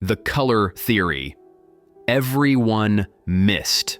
The color theory. Everyone missed.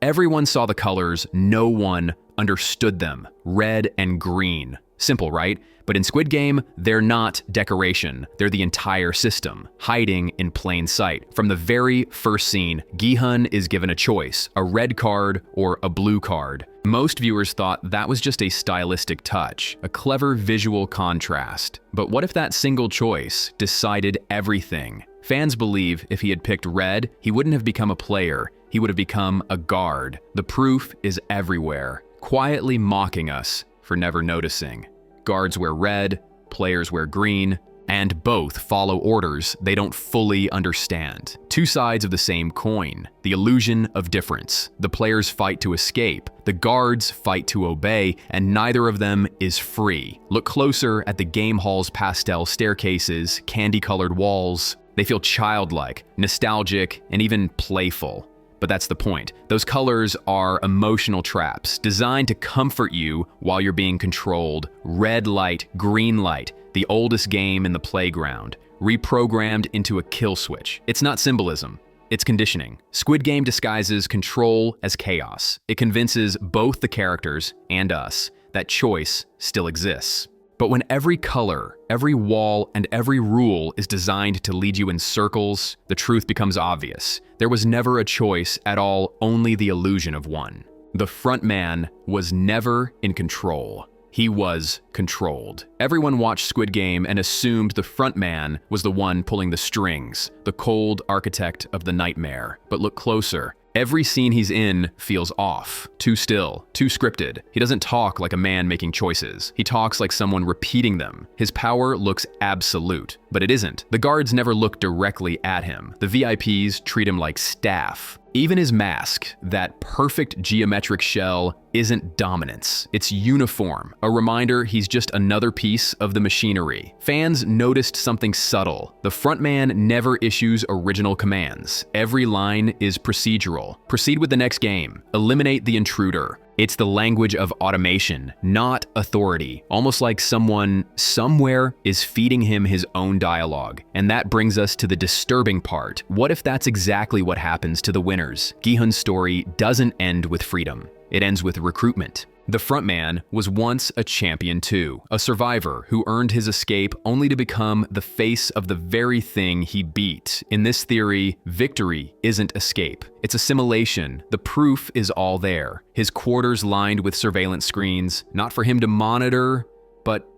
Everyone saw the colors, no one understood them. Red and green. Simple, right? But in Squid Game, they're not decoration. They're the entire system, hiding in plain sight. From the very first scene, Gi-hun is given a choice, a red card or a blue card. Most viewers thought that was just a stylistic touch, a clever visual contrast. But what if that single choice decided everything? Fans believe if he had picked red, he wouldn't have become a player. He would have become a guard. The proof is everywhere, quietly mocking us for never noticing. Guards wear red, players wear green, and both follow orders they don't fully understand. Two sides of the same coin, the illusion of difference. The players fight to escape, the guards fight to obey, and neither of them is free. Look closer at the game hall's pastel staircases, candy-colored walls. They feel childlike, nostalgic, and even playful. But that's the point. Those colors are emotional traps designed to comfort you while you're being controlled. Red light, green light, the oldest game in the playground, reprogrammed into a kill switch. It's not symbolism, it's conditioning. Squid Game disguises control as chaos. It convinces both the characters and us that choice still exists. But when every color, every wall, and every rule is designed to lead you in circles, the truth becomes obvious. There was never a choice at all, only the illusion of one. The front man was never in control. He was controlled. Everyone watched Squid Game and assumed the front man was the one pulling the strings, the cold architect of the nightmare. But look closer. Every scene he's in feels off, too still, too scripted. He doesn't talk like a man making choices. He talks like someone repeating them. His power looks absolute, but it isn't. The guards never look directly at him. The VIPs treat him like staff. Even his mask, that perfect geometric shell, isn't dominance. It's uniform, a reminder he's just another piece of the machinery. Fans noticed something subtle. The frontman never issues original commands. Every line is procedural. Proceed with the next game. Eliminate the intruder. It's the language of automation, not authority. Almost like someone somewhere is feeding him his own dialogue. And that brings us to the disturbing part. What if that's exactly what happens to the winners? Gi-hun's story doesn't end with freedom. It ends with recruitment. The frontman was once a champion too, a survivor who earned his escape only to become the face of the very thing he beat. In this theory, victory isn't escape. It's assimilation. The proof is all there. His quarters lined with surveillance screens, not for him to monitor, but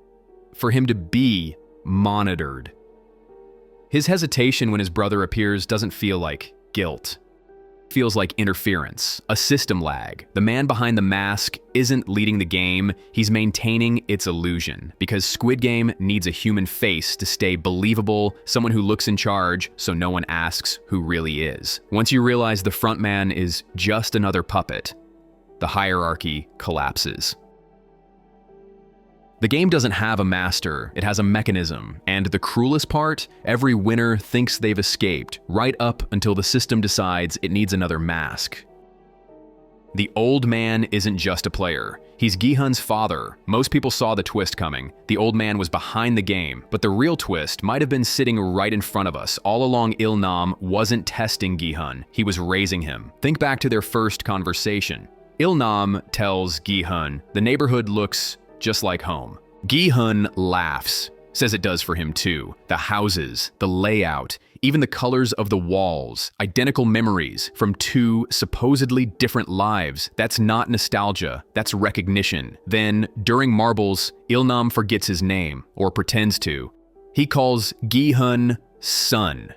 for him to be monitored. His hesitation when his brother appears doesn't feel like guilt. Feels like interference, a system lag. The man behind the mask isn't leading the game, he's maintaining its illusion. Because Squid Game needs a human face to stay believable, someone who looks in charge so no one asks who really is. Once you realize the front man is just another puppet, the hierarchy collapses. The game doesn't have a master, it has a mechanism, and the cruelest part, every winner thinks they've escaped, right up until the system decides it needs another mask. The old man isn't just a player. He's Gi-hun's father. Most people saw the twist coming. The old man was behind the game, but the real twist might have been sitting right in front of us. All along, Il-nam wasn't testing Gi-hun, he was raising him. Think back to their first conversation. Il-nam tells Gi-hun, the neighborhood looks just like home. Gi-hun laughs, says it does for him too. The houses, the layout, even the colors of the walls, identical memories from two supposedly different lives. That's not nostalgia, that's recognition. Then, during marbles, Il-nam forgets his name, or pretends to. He calls Gi-hun son.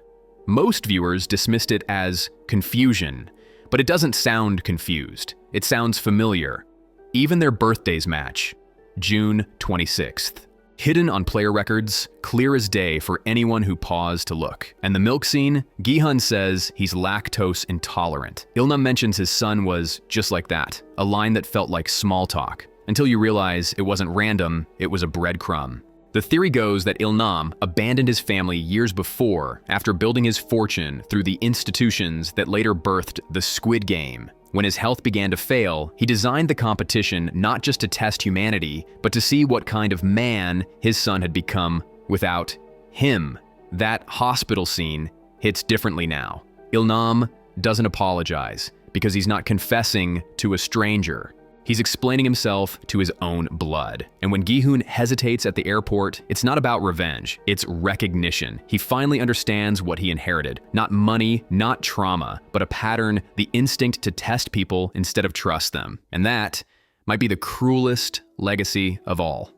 Most viewers dismissed it as confusion, but it doesn't sound confused. It sounds familiar. Even their birthdays match. June 26th. Hidden on player records, clear as day for anyone who paused to look. And the milk scene, Gi-hun says he's lactose intolerant. Il-nam mentions his son was just like that, a line that felt like small talk. Until you realize it wasn't random, it was a breadcrumb. The theory goes that Il-nam abandoned his family years before after building his fortune through the institutions that later birthed the Squid Game. When his health began to fail, he designed the competition not just to test humanity, but to see what kind of man his son had become without him. That hospital scene hits differently now. Il-nam doesn't apologize because he's not confessing to a stranger. He's explaining himself to his own blood. And when Gi-hun hesitates at the airport, it's not about revenge, it's recognition. He finally understands what he inherited. Not money, not trauma, but a pattern, the instinct to test people instead of trust them. And that might be the cruelest legacy of all.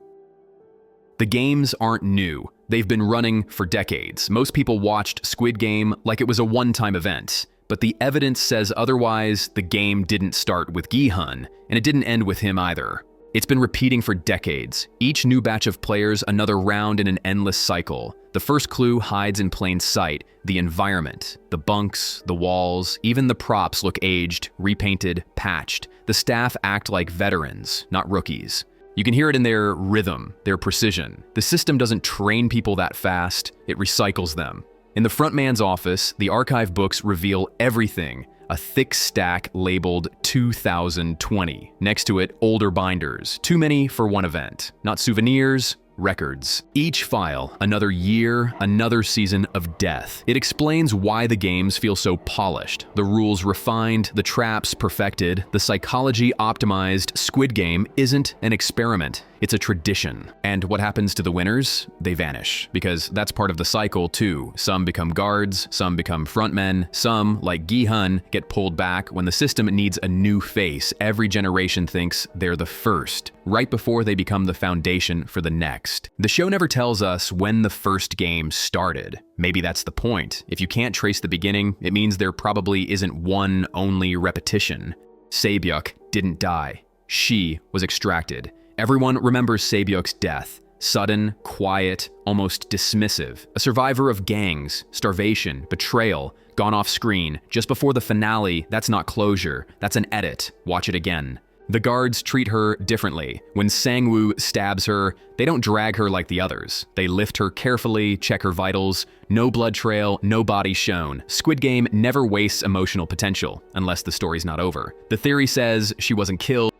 The games aren't new. They've been running for decades. Most people watched Squid Game like it was a one-time event. But the evidence says otherwise. The game didn't start with Gi-hun, and it didn't end with him either. It's been repeating for decades. Each new batch of players, another round in an endless cycle. The first clue hides in plain sight. The environment, the bunks, the walls, even the props look aged, repainted, patched. The staff act like veterans, not rookies. You can hear it in their rhythm, their precision. The system doesn't train people that fast, it recycles them. In the front man's office, the archive books reveal everything. A thick stack labeled 2020. Next to it, older binders. Too many for one event. Not souvenirs, records. Each file, another year, another season of death. It explains why the games feel so polished, the rules refined, the traps perfected, the psychology optimized. Squid Game isn't an experiment. It's a tradition. And what happens to the winners? They vanish, because that's part of the cycle too. Some become guards, some become frontmen, some, like Gi-hun, get pulled back when the system needs a new face. Every generation thinks they're the first, right before they become the foundation for the next. The show never tells us when the first game started. Maybe that's the point. If you can't trace the beginning, it means there probably isn't one only repetition. Sae-byeok didn't die. She was extracted. Everyone remembers Sae-byeok's death. Sudden, quiet, almost dismissive. A survivor of gangs, starvation, betrayal, gone off screen. Just before the finale, that's not closure. That's an edit. Watch it again. The guards treat her differently. When Sang-woo stabs her, they don't drag her like the others. They lift her carefully, check her vitals. No blood trail, no body shown. Squid Game never wastes emotional potential, unless the story's not over. The theory says she wasn't killed.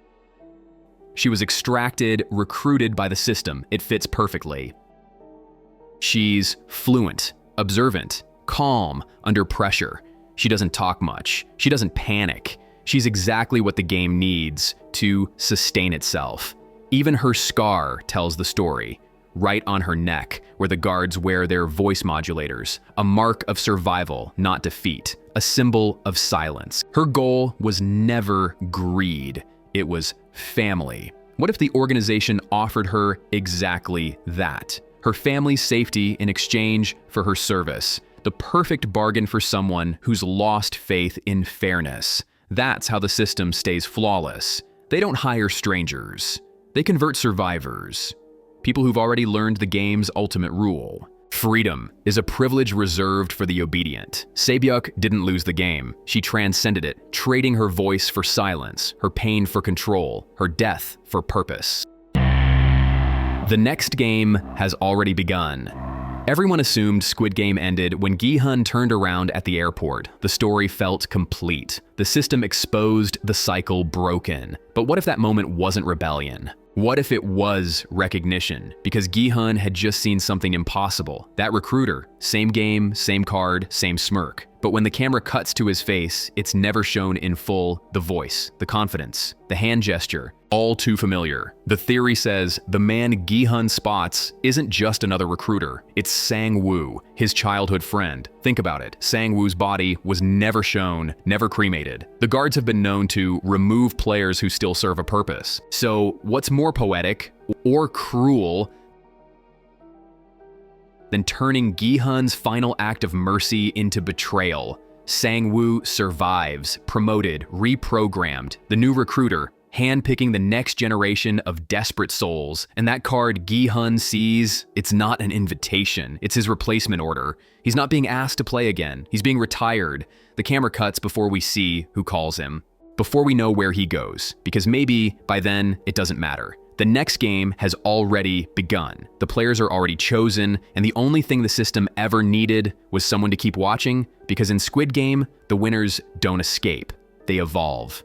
She was extracted, recruited by the system. It fits perfectly. She's fluent, observant, calm, under pressure. She doesn't talk much. She doesn't panic. She's exactly what the game needs to sustain itself. Even her scar tells the story. Right on her neck, where the guards wear their voice modulators. A mark of survival, not defeat. A symbol of silence. Her goal was never greed. It was family. What if the organization offered her exactly that? Her family's safety in exchange for her service. The perfect bargain for someone who's lost faith in fairness. That's how the system stays flawless. They don't hire strangers. They convert survivors. People who've already learned the game's ultimate rule. Freedom is a privilege reserved for the obedient. Sae-byeok didn't lose the game. She transcended it, trading her voice for silence, her pain for control, her death for purpose. The next game has already begun. Everyone assumed Squid Game ended when Gi-hun turned around at the airport. The story felt complete. The system exposed, the cycle broken. But what if that moment wasn't rebellion? What if it was recognition? Because Gi-hun had just seen something impossible. That recruiter, same game, same card, same smirk. But when the camera cuts to his face, it's never shown in full. The voice, the confidence, the hand gesture, all too familiar. The theory says the man Gi-hun spots isn't just another recruiter. It's Sang-woo, his childhood friend. Think about it. Sang-woo's body was never shown, never cremated. The guards have been known to remove players who still serve a purpose. So what's more poetic or cruel than turning Gi-hun's final act of mercy into betrayal? Sang-woo survives, promoted, reprogrammed. The new recruiter, handpicking the next generation of desperate souls. And that card Gi-hun sees, it's not an invitation. It's his replacement order. He's not being asked to play again. He's being retired. The camera cuts before we see who calls him, before we know where he goes, because maybe by then it doesn't matter. The next game has already begun. The players are already chosen, and the only thing the system ever needed was someone to keep watching, because in Squid Game, the winners don't escape. They evolve.